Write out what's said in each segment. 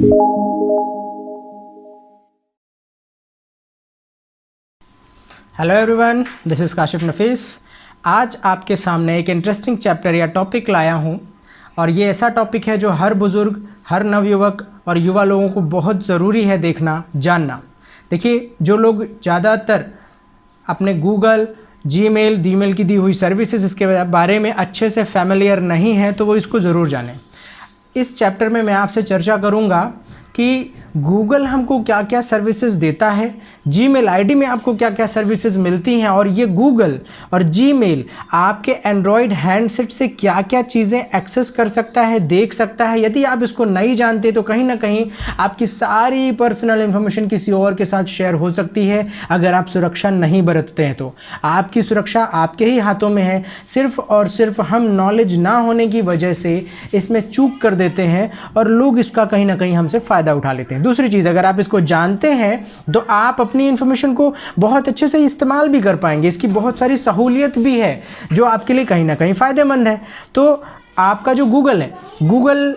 Hello everyone, this is Kashif Nafees. आज आपके सामने एक इंटरेस्टिंग चैप्टर या टॉपिक लाया हूँ और ये ऐसा टॉपिक है जो हर बुज़ुर्ग, हर नवयुवक और युवा लोगों को बहुत ज़रूरी है देखना, जानना। देखिए, जो लोग ज़्यादातर अपने गूगल, जीमेल की दी हुई सर्विसेज इसके बारे में अच्छे से फैमिलियर नहीं है तो वो इसको ज़रूर जानें। इस चैप्टर में मैं आपसे चर्चा करूँगा कि गूगल हमको क्या क्या सर्विसेज देता है, जीमेल आईडी में आपको क्या क्या सर्विसेज मिलती हैं, और ये गूगल और जीमेल आपके एंड्रॉयड हैंडसेट से क्या क्या चीज़ें एक्सेस कर सकता है, देख सकता है। यदि आप इसको नहीं जानते तो कहीं ना कहीं आपकी सारी पर्सनल इन्फॉर्मेशन किसी और के साथ शेयर हो सकती है। अगर आप सुरक्षा नहीं बरतते हैं तो आपकी सुरक्षा आपके ही हाथों में है। सिर्फ और सिर्फ हम नॉलेज ना होने की वजह से इसमें चूक कर देते हैं और लोग इसका कहीं ना कहीं हमसे फ़ायदा उठा लेते हैं। दूसरी चीज़, अगर आप इसको जानते हैं तो आप अपनी इन्फॉर्मेशन को बहुत अच्छे से इस्तेमाल भी कर पाएंगे। इसकी बहुत सारी सहूलियत भी है जो आपके लिए कहीं ना कहीं फ़ायदेमंद है। तो आपका जो गूगल है, गूगल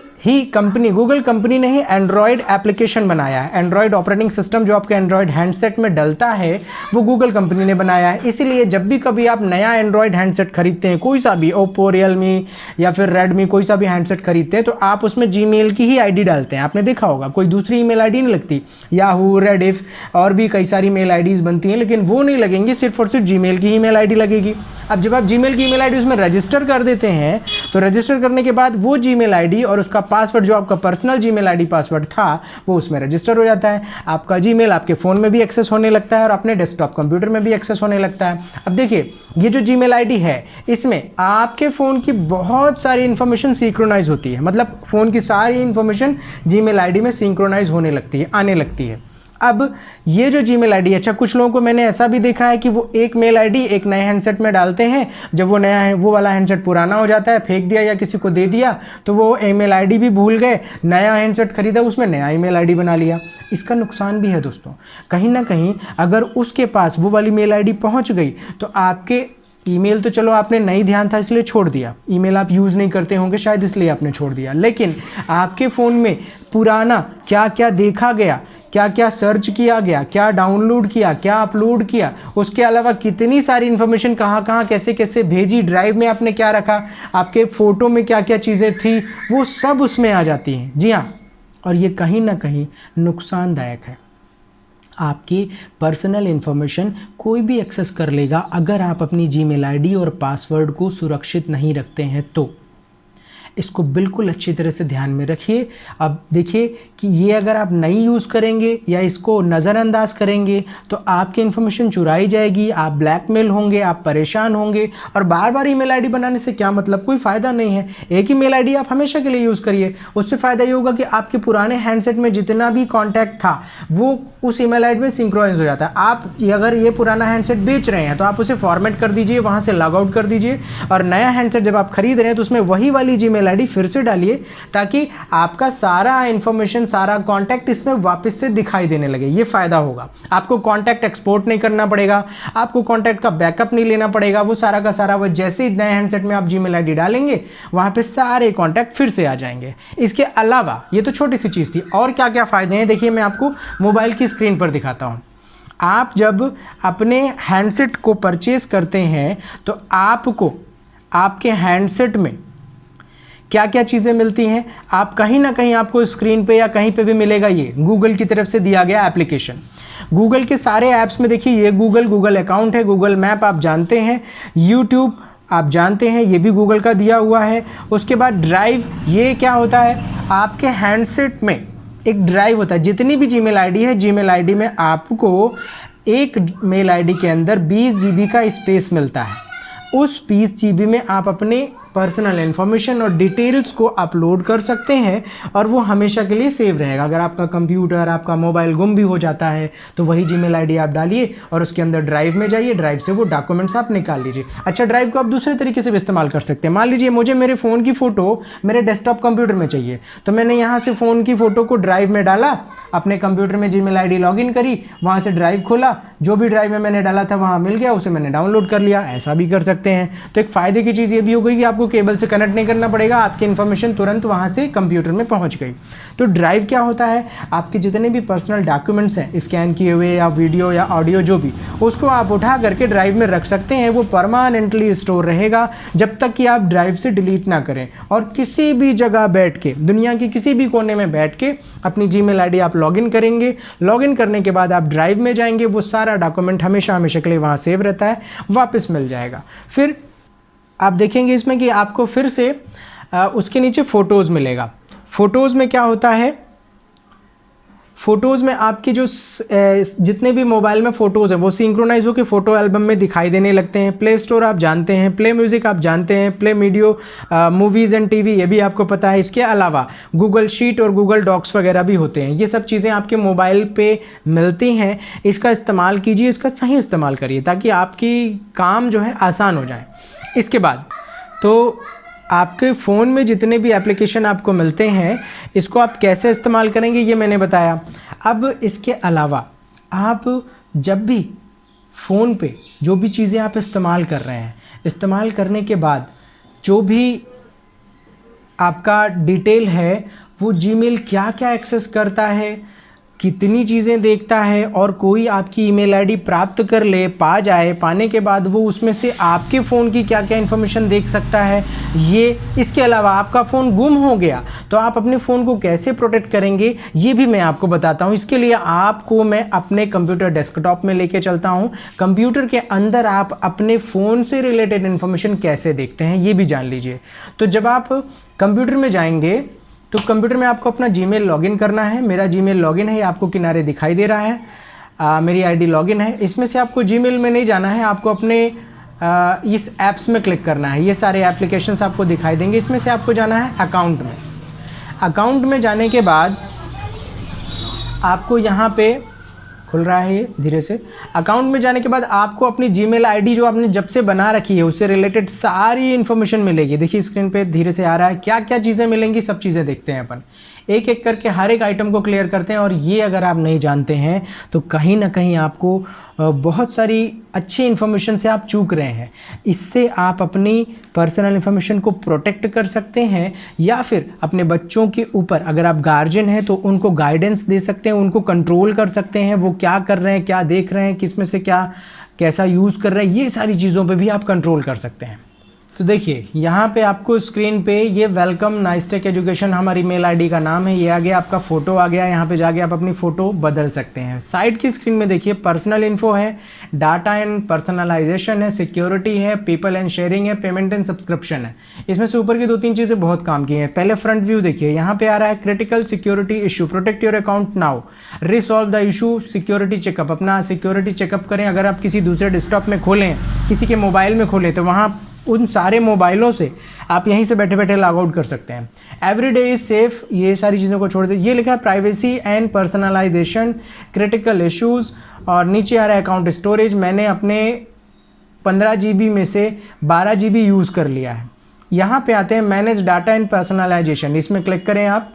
कंपनी ने ही एंड्रॉयड एप्लीकेशन बनाया है। एंड्रॉयड ऑपरेटिंग सिस्टम जो आपके एंड्रॉयड हैंडसेट में डलता है वो गूगल कंपनी ने बनाया है। इसीलिए जब भी कभी आप नया एंड्रॉयड हैंडसेट खरीदते हैं, कोई सा भी, ओप्पो, रियलमी या फिर रेडमी, कोई सा भी हैंडसेट खरीदते हैं तो आप उसमें जीमेल की ही आईडी डालते हैं। आपने देखा होगा, कोई दूसरी ईमेल आईडी नहीं लगती। याहू, रेडिफ और भी कई सारी मेल आईडीज़ बनती हैं, लेकिन वो नहीं लगेंगी, सिर्फ और सिर्फ जीमेल की ईमेल आईडी लगेगी। अब जब आप जीमेल की ईमेल आईडी उसमें रजिस्टर कर देते हैं तो रजिस्टर करने के बाद वो जीमेल आईडी और उसका पासवर्ड, जो आपका पर्सनल जीमेल आईडी पासवर्ड था, वो उसमें रजिस्टर हो जाता है। आपका जीमेल आपके फ़ोन में भी एक्सेस होने लगता है और अपने डेस्कटॉप कंप्यूटर में भी एक्सेस होने लगता है। अब देखिए, ये जो जीमेल आईडी है इसमें आपके फ़ोन की बहुत सारी इन्फॉर्मेशन सिंक्रोनाइज होती है। मतलब फ़ोन की सारी इन्फॉर्मेशन जीमेल आईडी में सिंक्रोनाइज होने लगती है, आने लगती है। अब ये जो जीमेल आईडी, अच्छा, कुछ लोगों को मैंने ऐसा भी देखा है कि वो एक मेल आईडी एक नए हैंडसेट में डालते हैं, जब वो नया है, वो वाला हैंडसेट पुराना हो जाता है, फेंक दिया या किसी को दे दिया, तो वो ईमेल आईडी भी भूल गए, नया हैंडसेट खरीदा, उसमें नया ईमेल आईडी बना लिया। इसका नुकसान भी है दोस्तों। कहीं ना कहीं अगर उसके पास वो वाली मेल आईडी पहुंच गई तो आपके ईमेल, तो चलो आपने नहीं ध्यान था इसलिए छोड़ दिया, ईमेल आप यूज़ नहीं करते होंगे शायद इसलिए आपने छोड़ दिया, लेकिन आपके फ़ोन में पुराना क्या क्या देखा गया, क्या क्या सर्च किया गया, क्या डाउनलोड किया, क्या अपलोड किया, उसके अलावा कितनी सारी इन्फॉर्मेशन कहाँ कहाँ कैसे कैसे भेजी, ड्राइव में आपने क्या रखा, आपके फ़ोटो में क्या क्या चीज़ें थी, वो सब उसमें आ जाती हैं। जी हाँ, और ये कहीं ना कहीं नुकसानदायक है। आपकी पर्सनल इन्फॉर्मेशन कोई भी एक्सेस कर लेगा अगर आप अपनी जीमेल आईडी और पासवर्ड को सुरक्षित नहीं रखते हैं तो। इसको बिल्कुल अच्छी तरह से ध्यान में रखिए। अब देखिए कि ये अगर आप नहीं यूज़ करेंगे या इसको नज़रअंदाज करेंगे तो आपकी इन्फॉर्मेशन चुराई जाएगी, आप ब्लैकमेल होंगे, आप परेशान होंगे। और बार बार ईमेल आईडी बनाने से क्या मतलब, कोई फ़ायदा नहीं है। एक ही मेल आईडी आप हमेशा के लिए यूज़ करिए, उससे फ़ायदा ये होगा कि आपके पुराने हैंडसेट में जितना भी कॉन्टैक्ट था वो उस ईमेल आईडी में सिंक्रोनाइज हो जाता है। आप अगर ये पुराना हैंडसेट बेच रहे हैं तो आप उसे फॉर्मेट कर दीजिए, वहाँ से लॉग आउट कर दीजिए, और नया हैंडसेट जब आप खरीद रहे हैं तो उसमें वही वाली जीमेल आईडी फिर से डालिए ताकि आपका सारा इंफॉर्मेशन, सारा कॉन्टैक्ट इसमें वापस से दिखाई देने लगे। ये फ़ायदा होगा। आपको कॉन्टैक्ट एक्सपोर्ट नहीं करना पड़ेगा, आपको कॉन्टैक्ट का बैकअप नहीं लेना पड़ेगा। वो सारा का सारा वो जैसे ही नए हैंडसेट में आप जीमेल आईडी डालेंगे वहाँ पे सारे कॉन्टैक्ट फिर से आ जाएंगे। इसके अलावा ये तो छोटी सी चीज़ थी, और क्या क्या फ़ायदे हैं देखिए, मैं आपको मोबाइल की स्क्रीन पर दिखाता हूँ। आप जब अपने हैंडसेट को परचेज करते हैं तो आपको आपके हैंडसेट में क्या क्या चीज़ें मिलती हैं, आप कहीं ना कहीं आपको स्क्रीन पे या कहीं पे भी मिलेगा। ये गूगल की तरफ से दिया गया एप्लीकेशन। गूगल के सारे ऐप्स में देखिए, ये गूगल अकाउंट है, गूगल मैप आप जानते हैं, यूट्यूब आप जानते हैं, ये भी गूगल का दिया हुआ है। उसके बाद ड्राइव, ये क्या होता है, आपके हैंडसेट में एक ड्राइव होता है। जितनी भी जीमेल आईडी है, जीमेल आईडी में आपको एक मेल आईडी के अंदर 20 GB का स्पेस मिलता है। उस 20 GB में आप अपने पर्सनल इन्फॉर्मेशन और डिटेल्स को अपलोड कर सकते हैं और वो हमेशा के लिए सेव रहेगा। अगर आपका कंप्यूटर, आपका मोबाइल गुम भी हो जाता है तो वही जीमेल आईडी आप डालिए और उसके अंदर ड्राइव में जाइए, ड्राइव से वो डॉक्यूमेंट्स आप निकाल लीजिए। अच्छा, ड्राइव को आप दूसरे तरीके से भी इस्तेमाल कर सकते हैं। मान लीजिए मुझे मेरे फ़ोन की फ़ोटो मेरे डेस्कटॉप कंप्यूटर में चाहिए, तो मैंने यहाँ से फ़ोन की फ़ोटो को ड्राइव में डाला, अपने कंप्यूटर में जीमेल आईडी लॉगिन करी, वहाँ से ड्राइव खोला, जो भी ड्राइव में मैंने डाला था वहाँ मिल गया, उसे मैंने डाउनलोड कर लिया। ऐसा भी कर सकते हैं। तो एक फ़ायदे की चीज़ ये भी हो गई कि आपको को केबल से कनेक्ट नहीं करना पड़ेगा, आपकी इन्फॉर्मेशन तुरंत वहाँ से कंप्यूटर में पहुँच गई। तो ड्राइव क्या होता है, आपके जितने भी पर्सनल डॉक्यूमेंट्स हैं स्कैन किए हुए या वीडियो या ऑडियो जो भी, उसको आप उठा करके ड्राइव में रख सकते हैं। वो परमानेंटली स्टोर रहेगा जब तक कि आप ड्राइव से डिलीट ना करें। और किसी भी जगह बैठ के, दुनिया के किसी भी कोने में बैठ के अपनी जीमेल आईडी आप लॉगिन करेंगे। लॉगिन करने के बाद आप ड्राइव में जाएंगे, वो सारा डॉक्यूमेंट हमेशा हमेशा के लिए वहाँ सेव रहता है, वापस मिल जाएगा। फिर आप देखेंगे इसमें कि आपको फिर से उसके नीचे फ़ोटोज़ मिलेगा। फ़ोटोज़ में क्या होता है, फ़ोटोज़ में आपकी जो जितने भी मोबाइल में फ़ोटोज़ हैं वो सिंक्रोनाइज होकर फ़ोटो एल्बम में दिखाई देने लगते हैं। प्ले स्टोर आप जानते हैं, प्ले म्यूज़िक आप जानते हैं, play video, movies and TV ये भी आपको पता है। इसके अलावा गूगल शीट और गूगल डॉक्स वगैरह भी होते हैं। ये सब चीज़ें आपके मोबाइल पे मिलती हैं। इसका इस्तेमाल कीजिए, इसका सही इस्तेमाल करिए ताकि आपकी काम जो है आसान हो जाए। इसके बाद तो आपके फ़ोन में जितने भी एप्लीकेशन आपको मिलते हैं, इसको आप कैसे इस्तेमाल करेंगे ये मैंने बताया। अब इसके अलावा आप जब भी फ़ोन पे जो भी चीज़ें आप इस्तेमाल कर रहे हैं, इस्तेमाल करने के बाद जो भी आपका डिटेल है वो जीमेल क्या क्या एक्सेस करता है, कितनी चीज़ें देखता है, और कोई आपकी ईमेल आईडी प्राप्त कर ले, पा जाए, पाने के बाद वो उसमें से आपके फ़ोन की क्या क्या इन्फॉर्मेशन देख सकता है ये। इसके अलावा आपका फ़ोन गुम हो गया तो आप अपने फ़ोन को कैसे प्रोटेक्ट करेंगे ये भी मैं आपको बताता हूँ। इसके लिए आपको मैं अपने कंप्यूटर डेस्कटॉप में लेके चलता हूँ। कंप्यूटर के अंदर आप अपने फ़ोन से रिलेटेड इन्फॉर्मेशन कैसे देखते हैं ये भी जान लीजिए। तो जब आप कंप्यूटर में जाएंगे तो कंप्यूटर में आपको अपना जीमेल लॉगिन करना है। मेरा जीमेल लॉगिन है, ये आपको किनारे दिखाई दे रहा है। मेरी आईडी लॉगिन है। इसमें से आपको जीमेल में नहीं जाना है, आपको अपने इस ऐप्स में क्लिक करना है। ये सारे एप्लीकेशंस आपको दिखाई देंगे। इसमें से आपको जाना है अकाउंट में। अकाउंट में जाने के बाद आपको यहाँ पे खुल रहा है ये धीरे से। अकाउंट में जाने के बाद आपको अपनी जीमेल आईडी जो आपने जब से बना रखी है उससे रिलेटेड सारी इन्फॉर्मेशन मिलेगी। देखिए स्क्रीन पे धीरे से आ रहा है, क्या क्या चीज़ें मिलेंगी सब चीज़ें देखते हैं अपन, एक एक करके हर एक आइटम को क्लियर करते हैं। और ये अगर आप नहीं जानते हैं तो कहीं ना कहीं आपको बहुत सारी अच्छी इन्फॉर्मेशन से आप चूक रहे हैं। इससे आप अपनी पर्सनल इन्फॉर्मेशन को प्रोटेक्ट कर सकते हैं, या फिर अपने बच्चों के ऊपर अगर आप गार्जियन हैं तो उनको गाइडेंस दे सकते हैं, उनको कंट्रोल कर सकते हैं, वो क्या कर रहे हैं, क्या देख रहे हैं, किस में से क्या कैसा यूज़ कर रहे हैं, ये सारी चीज़ों पे भी आप कंट्रोल कर सकते हैं। तो देखिए यहाँ पे आपको स्क्रीन पे ये वेलकम नाइसटेक एजुकेशन हमारी मेल आईडी का नाम है, ये आ गया, आपका फ़ोटो आ गया। यहाँ पे जाके आप अपनी फ़ोटो बदल सकते हैं। साइड की स्क्रीन में देखिए पर्सनल इन्फो है, डाटा एंड पर्सनलाइजेशन है, सिक्योरिटी है, पीपल एंड शेयरिंग है, पेमेंट एंड सब्सक्रिप्शन है। इसमें से ऊपर की 2-3 चीज़ें बहुत काम की हैं। पहले फ्रंट व्यू देखिए, यहाँ पे आ रहा है critical security issue, protect your account now, resolve the issue, security checkup. अपना सिक्योरिटी चेकअप करें। अगर आप किसी दूसरे डेस्कटॉप में खोलें, किसी के मोबाइल में खोलें, तो वहाँ उन सारे मोबाइलों से आप यहीं से बैठे बैठे लॉग आउट कर सकते हैं। एवरीडे इज सेफ, ये सारी चीज़ों को छोड़ दे। ये लिखा है privacy and personalisation, critical issues, और नीचे आ रहा है अकाउंट स्टोरेज। मैंने अपने 15 GB में से 12 GB यूज़ कर लिया है। यहाँ पे आते हैं मैनेज डाटा एंड पर्सनलाइजेशन, इसमें क्लिक करें आप।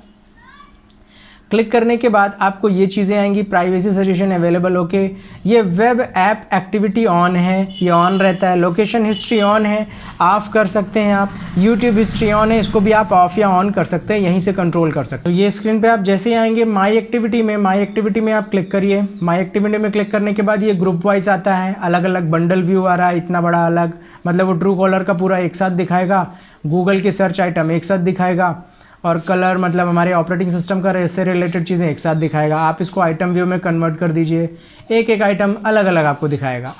क्लिक करने के बाद आपको ये चीज़ें आएंगी, प्राइवेसी सजेशन अवेलेबल होके, ये वेब ऐप एक्टिविटी ऑन है, ये ऑन रहता है। लोकेशन हिस्ट्री ऑन है, ऑफ कर सकते हैं आप। यूट्यूब हिस्ट्री ऑन है, इसको भी आप ऑफ या ऑन कर सकते हैं, यहीं से कंट्रोल कर सकते हैं। तो ये स्क्रीन पे आप जैसे ही आएंगे माई एक्टिविटी में, माई एक्टिविटी में आप क्लिक करिए। माई एक्टिविटी में क्लिक करने के बाद ये ग्रुप वाइज आता है, अलग अलग बंडल व्यू आ रहा है, इतना बड़ा अलग, मतलब वो ट्रू कॉलर का पूरा एक साथ दिखाएगा, गूगल के सर्च आइटम एक साथ दिखाएगा, और कलर मतलब हमारे ऑपरेटिंग सिस्टम का इससे रिलेटेड चीज़ें एक साथ दिखाएगा। आप इसको आइटम व्यू में कन्वर्ट कर दीजिए, एक एक आइटम अलग अलग आपको दिखाएगा।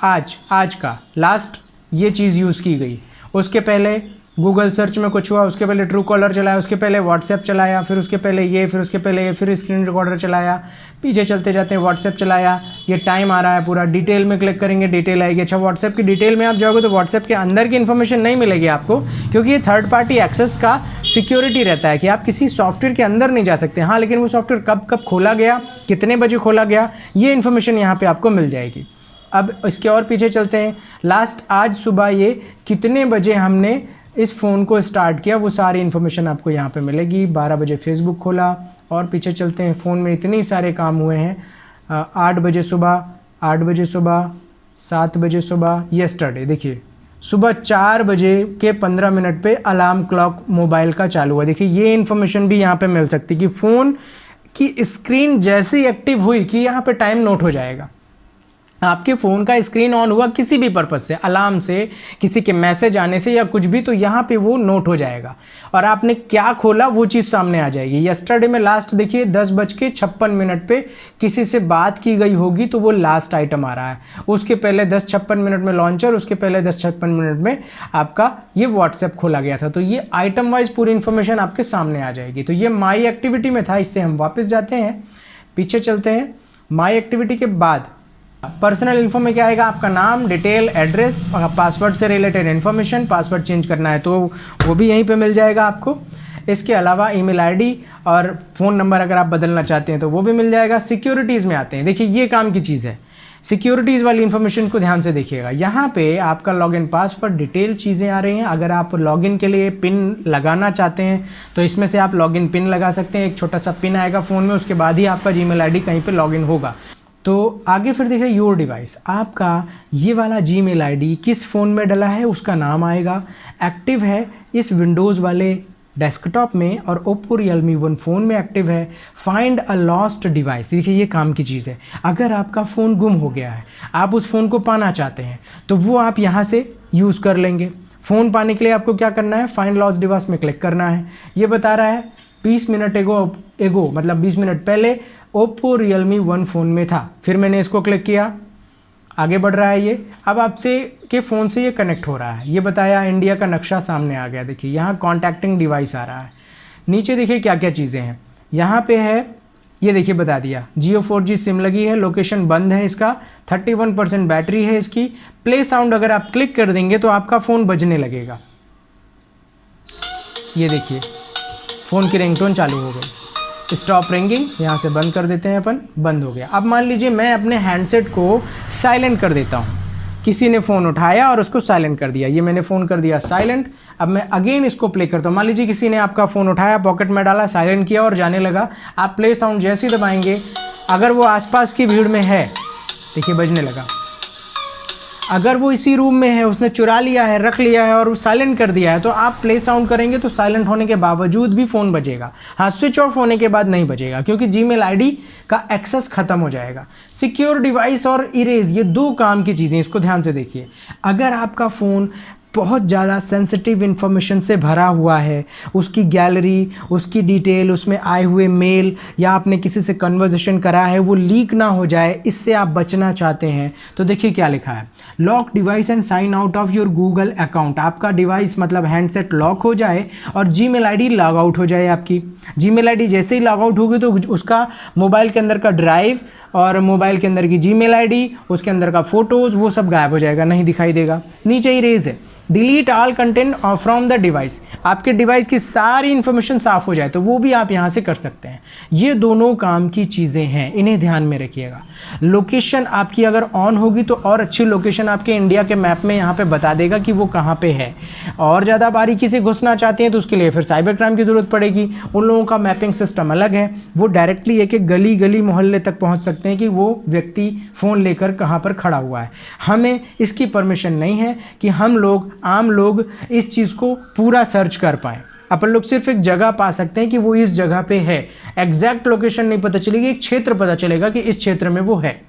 आज का लास्ट ये चीज़ यूज़ की गई, उसके पहले गूगल सर्च में कुछ हुआ, उसके पहले ट्रू कॉलर चलाया, उसके पहले व्हाट्सएप चलाया, फिर उसके पहले ये, फिर उसके पहले ये, फिर स्क्रीन रिकॉर्डर चलाया, पीछे चलते जाते हैं व्हाट्सएप चलाया। ये टाइम आ रहा है पूरा। डिटेल में क्लिक करेंगे, डिटेल आएगी। अच्छा, व्हाट्सएप की डिटेल में आप जाओगे तो व्हाट्सएप के अंदर की इन्फॉर्मेशन नहीं मिलेगी आपको, क्योंकि ये थर्ड पार्टी एक्सेस का सिक्योरिटी रहता है कि आप किसी सॉफ्टवेयर के अंदर नहीं जा सकते। हाँ, लेकिन वो सॉफ्टवेयर कब कब खोला गया, कितने बजे खोला गया, ये इन्फॉर्मेशन यहाँ पर आपको मिल जाएगी। अब इसके और पीछे चलते हैं, लास्ट आज सुबह ये कितने बजे हमने इस फ़ोन को स्टार्ट किया, वो सारी इन्फॉर्मेशन आपको यहाँ पे मिलेगी। 12 बजे फेसबुक खोला, और पीछे चलते हैं, फ़ोन में इतने सारे काम हुए हैं। 8 बजे सुबह, 7 बजे सुबह, येस्टरडे देखिए सुबह 4 बजे के 15 मिनट पे अलार्म क्लॉक मोबाइल का चालू हुआ। देखिए ये इन्फॉर्मेशन भी यहाँ पे मिल सकती है कि फ़ोन की स्क्रीन जैसे ही एक्टिव हुई कि यहाँ पे टाइम नोट हो जाएगा। आपके फ़ोन का स्क्रीन ऑन हुआ किसी भी पर्पज़ से, अलार्म से, किसी के मैसेज आने से या कुछ भी, तो यहाँ पे वो नोट हो जाएगा और आपने क्या खोला वो चीज़ सामने आ जाएगी। यस्टरडे में लास्ट देखिए 10:56 पे किसी से बात की गई होगी तो वो लास्ट आइटम आ रहा है। उसके पहले 10:56 में लॉन्चर, उसके पहले 10:56 में आपका ये व्हाट्सएप खोला गया था। तो ये आइटम वाइज पूरी इन्फॉर्मेशन आपके सामने आ जाएगी। तो ये माई एक्टिविटी में था, इससे हम वापस जाते हैं, पीछे चलते हैं। माई एक्टिविटी के बाद पर्सनल इन्फो में क्या आएगा, आपका नाम, डिटेल, एड्रेस, पासवर्ड से रिलेटेड इन्फॉर्मेशन, पासवर्ड चेंज करना है तो वो भी यहीं पे मिल जाएगा आपको। इसके अलावा ईमेल आईडी और फ़ोन नंबर अगर आप बदलना चाहते हैं तो वो भी मिल जाएगा। सिक्योरिटीज़ में आते हैं, देखिए ये काम की चीज़ है। सिक्योरिटीज़ वाली इन्फॉर्मेशन को ध्यान से देखिएगा। यहाँ पे आपका लॉगिन पासवर्ड, डिटेल चीज़ें आ रही हैं। अगर आप लॉगिन के लिए पिन लगाना चाहते हैं तो इसमें से आप लॉगिन पिन लगा सकते हैं। एक छोटा सा पिन आएगा फ़ोन में, उसके बाद ही आपका जीमेल आईडी कहीं पे लॉगिन होगा। तो आगे फिर देखिए योर डिवाइस, आपका ये वाला जीमेल आईडी किस फ़ोन में डला है उसका नाम आएगा। एक्टिव है इस विंडोज़ वाले डेस्कटॉप में और ओप्पो रियलमी 1 फ़ोन में एक्टिव है। फाइंड अ लॉस्ट डिवाइस, देखिए ये काम की चीज़ है। अगर आपका फ़ोन गुम हो गया है, आप उस फ़ोन को पाना चाहते हैं तो वो आप यहाँ से यूज़ कर लेंगे। फ़ोन पाने के लिए आपको क्या करना है, फाइंड लॉस्ट डिवाइस में क्लिक करना है। ये बता रहा है 20 मिनट एगो मतलब 20 मिनट पहले ओप्पो रियलमी 1 फ़ोन में था। फिर मैंने इसको क्लिक किया, आगे बढ़ रहा है ये। अब आपसे के फ़ोन से ये कनेक्ट हो रहा है। ये बताया, इंडिया का नक्शा सामने आ गया। देखिए यहाँ कॉन्टैक्टिंग डिवाइस आ रहा है। नीचे देखिए क्या क्या चीज़ें हैं। यहाँ पे है, ये देखिए बता दिया, Jio 4G सिम लगी है, लोकेशन बंद है इसका, 31% बैटरी है इसकी। प्ले साउंड अगर आप क्लिक कर देंगे तो आपका फ़ोन बजने लगेगा। ये देखिए फ़ोन की रिंगटोन चालू हो गई। स्टॉप रिंगिंग, यहाँ से बंद कर देते हैं अपन, बंद हो गया। अब मान लीजिए मैं अपने हैंडसेट को साइलेंट कर देता हूँ। किसी ने फ़ोन उठाया और उसको साइलेंट कर दिया, ये मैंने फ़ोन कर दिया साइलेंट। अब मैं अगेन इसको प्ले करता हूँ। मान लीजिए किसी ने आपका फ़ोन उठाया, पॉकेट में डाला, साइलेंट किया और जाने लगा। आप प्ले साउंड जैसे ही दबाएंगे, अगर वो आसपास की भीड़ में है, देखिए बजने लगा। अगर वो इसी रूम में है, उसने चुरा लिया है, रख लिया है और वो साइलेंट कर दिया है, तो आप प्ले साउंड करेंगे तो साइलेंट होने के बावजूद भी फ़ोन बजेगा। हाँ, स्विच ऑफ होने के बाद नहीं बजेगा क्योंकि जीमेल आईडी का एक्सेस खत्म हो जाएगा। सिक्योर डिवाइस और इरेज, ये 2 काम की चीज़ें, इसको ध्यान से देखिए। अगर आपका फ़ोन बहुत ज़्यादा सेंसिटिव इन्फॉर्मेशन से भरा हुआ है, उसकी गैलरी, उसकी डिटेल, उसमें आए हुए मेल या आपने किसी से कन्वर्सेशन करा है, वो लीक ना हो जाए, इससे आप बचना चाहते हैं तो देखिए क्या लिखा है, lock device and sign out of your Google account. आपका डिवाइस मतलब हैंडसेट लॉक हो जाए और जीमेल आईडी लॉग आउट हो जाए। आपकी जीमेल आईडी जैसे ही लॉग आउट होगी तो उसका मोबाइल के अंदर का ड्राइव और मोबाइल के अंदर की जीमेल आईडी, उसके अंदर का फ़ोटोज़, वो सब गायब हो जाएगा, नहीं दिखाई देगा। नीचे इरेज है, delete all content from the device. आपके डिवाइस की सारी इन्फॉर्मेशन साफ़ हो जाए तो वो भी आप यहाँ से कर सकते हैं। ये दोनों काम की चीज़ें हैं, इन्हें ध्यान में रखिएगा। लोकेशन आपकी अगर ऑन होगी तो और अच्छी लोकेशन आपके इंडिया के मैप में यहाँ पे बता देगा कि वो कहाँ पे है। और ज़्यादा बारीकी से घुसना चाहते हैं तो उसके लिए फिर साइबर क्राइम की ज़रूरत पड़ेगी। उन लोगों का मैपिंग सिस्टम अलग है, वो डायरेक्टली एक एक गली गली मोहल्ले तक पहुँच सकते हैं कि वो व्यक्ति फ़ोन लेकर कहाँ पर खड़ा हुआ है। हमें इसकी परमिशन नहीं है कि हम लोग, आम लोग, इस चीज़ को पूरा सर्च कर पाएँ। अपन लोग सिर्फ एक जगह पा सकते हैं कि वो इस जगह पे है, एग्जैक्ट लोकेशन नहीं पता चलेगी, एक क्षेत्र पता चलेगा कि इस क्षेत्र में वो है।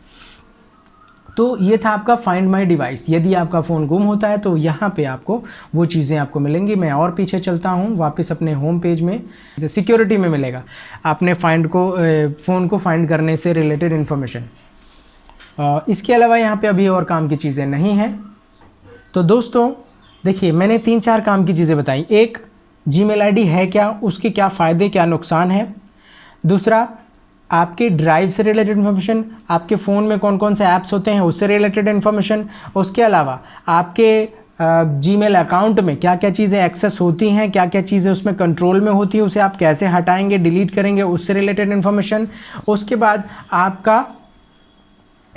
तो ये था आपका फाइंड माय डिवाइस। यदि आपका फ़ोन गुम होता है तो यहाँ पे आपको वो चीज़ें आपको मिलेंगी। मैं और पीछे चलता हूँ वापस अपने होम पेज में, सिक्योरिटी में मिलेगा आपने फ़ोन को फाइंड करने से रिलेटेड इन्फॉर्मेशन। इसके अलावा यहाँ पे अभी और काम की चीज़ें नहीं हैं। तो दोस्तों देखिए, मैंने 3-4 काम की चीज़ें बताई। एक, जीमेल आईडी है क्या, उसके क्या फ़ायदे क्या नुकसान है। दूसरा, आपके ड्राइव से रिलेटेड इन्फॉर्मेशन, आपके फ़ोन में कौन कौन से ऐप्स होते हैं उससे रिलेटेड इन्फॉर्मेशन। उसके अलावा आपके जीमेल अकाउंट में क्या क्या चीज़ें एक्सेस होती हैं, क्या क्या चीज़ें उसमें कंट्रोल में होती हैं, उसे आप कैसे हटाएंगे, डिलीट करेंगे, उससे रिलेटेड इन्फॉर्मेशन। उसके बाद आपका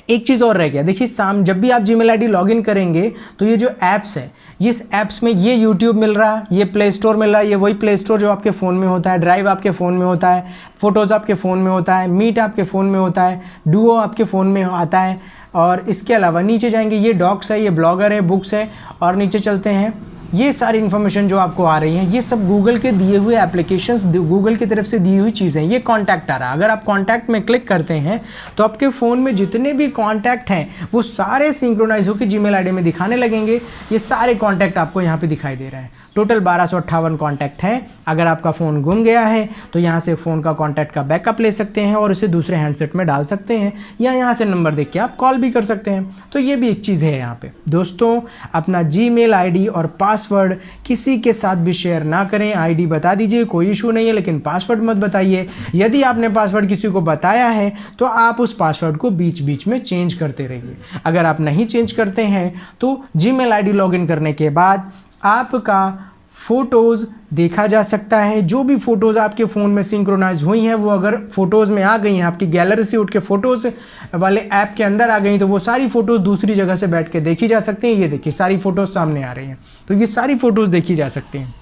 एक चीज़ और रह गया, देखिए जब भी आप जीमेल आईडी लॉगिन करेंगे तो ये जो ऐप्स है, इस ऐप्स में ये यूट्यूब मिल रहा है, ये प्ले स्टोर मिल रहा है, ये वही प्ले स्टोर जो आपके फ़ोन में होता है, ड्राइव आपके फ़ोन में होता है, फोटोज़ आपके फ़ोन में होता है, मीट आपके फ़ोन में होता है, डुओ आपके फ़ोन में आता है। और इसके अलावा नीचे जाएंगे, ये डॉक्स है, ये ब्लॉगर है, बुक्स है, और नीचे चलते हैं, ये सारी इन्फॉर्मेशन जो आपको आ रही है ये सब गूगल के दिए हुए एप्लीकेशंस, गूगल की तरफ से दी हुई चीज़ें। ये कॉन्टैक्ट आ रहा है, अगर आप कॉन्टैक्ट में क्लिक करते हैं तो आपके फ़ोन में जितने भी कॉन्टैक्ट हैं वो सारे सिंक्रोनाइज होकर जीमेल आईडी में दिखाने लगेंगे। ये सारे कॉन्टैक्ट आपको यहाँ पे दिखाई दे रहे हैं। टोटल 1258 कॉन्टैक्ट हैं। अगर आपका फ़ोन गुम गया है तो यहाँ से फ़ोन का कॉन्टैक्ट का बैकअप ले सकते हैं और उसे दूसरे हैंडसेट में डाल सकते हैं, या यहाँ से नंबर देख के आप कॉल भी कर सकते हैं। तो ये भी एक चीज़ है यहाँ पे। दोस्तों, अपना जीमेल आईडी और पासवर्ड किसी के साथ भी शेयर ना करें। आईडी बता दीजिए, कोई इशू नहीं है, लेकिन पासवर्ड मत बताइए। यदि आपने पासवर्ड किसी को बताया है तो आप उस पासवर्ड को बीच बीच में चेंज करते रहिए। अगर आप नहीं चेंज करते हैं तो जीमेल आईडी लॉगिन करने के बाद आपका फ़ोटोज़ देखा जा सकता है। जो भी फ़ोटोज़ आपके फ़ोन में सिंक्रोनाइज हुई हैं वो अगर फ़ोटोज़ में आ गई हैं, आपकी गैलरी से उठ के फ़ोटोज़ वाले ऐप के अंदर आ गई, तो वो सारी फ़ोटोज़ दूसरी जगह से बैठ के देखी जा सकती हैं। ये देखिए सारी फ़ोटोज़ सामने आ रही हैं, तो ये सारी फ़ोटोज़ देखी जा सकती हैं।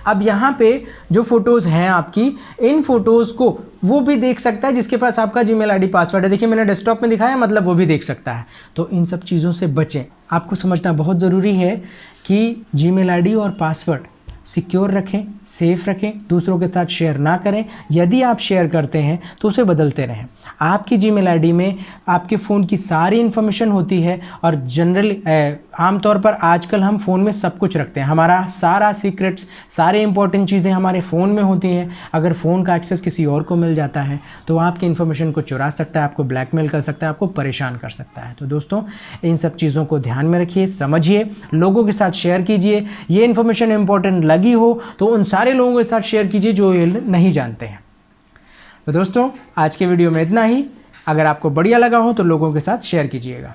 अब यहाँ पे जो फ़ोटोज़ हैं आपकी, इन फ़ोटोज़ को वो भी देख सकता है जिसके पास आपका जीमेल आईडी पासवर्ड है। देखिए मैंने डेस्कटॉप में दिखाया, मतलब वो भी देख सकता है। तो इन सब चीज़ों से बचें। आपको समझना बहुत ज़रूरी है कि जीमेल आईडी और पासवर्ड सिक्योर रखें, सेफ़ रखें, दूसरों के साथ शेयर ना करें। यदि आप शेयर करते हैं तो उसे बदलते रहें। आपकी जीमेल आईडी में आपके फ़ोन की सारी इन्फॉर्मेशन होती है, और जनरली आमतौर पर आजकल हम फ़ोन में सब कुछ रखते हैं। हमारा सारा सीक्रेट्स, सारे इंपॉर्टेंट चीज़ें हमारे फ़ोन में होती हैं। अगर फ़ोन का एक्सेस किसी और को मिल जाता है तो आपकी इन्फॉर्मेशन को चुरा सकता है, आपको ब्लैकमेल कर सकता है, आपको परेशान कर सकता है। तो दोस्तों, इन सब चीज़ों को ध्यान में रखिए, समझिए, लोगों के साथ शेयर कीजिए। ये इन्फॉर्मेशन इंपॉर्टेंट लगी हो तो उन सारे लोगों के साथ शेयर कीजिए जो ये नहीं जानते हैं। तो दोस्तों, आज के वीडियो में इतना ही। अगर आपको बढ़िया लगा हो तो लोगों के साथ शेयर कीजिएगा।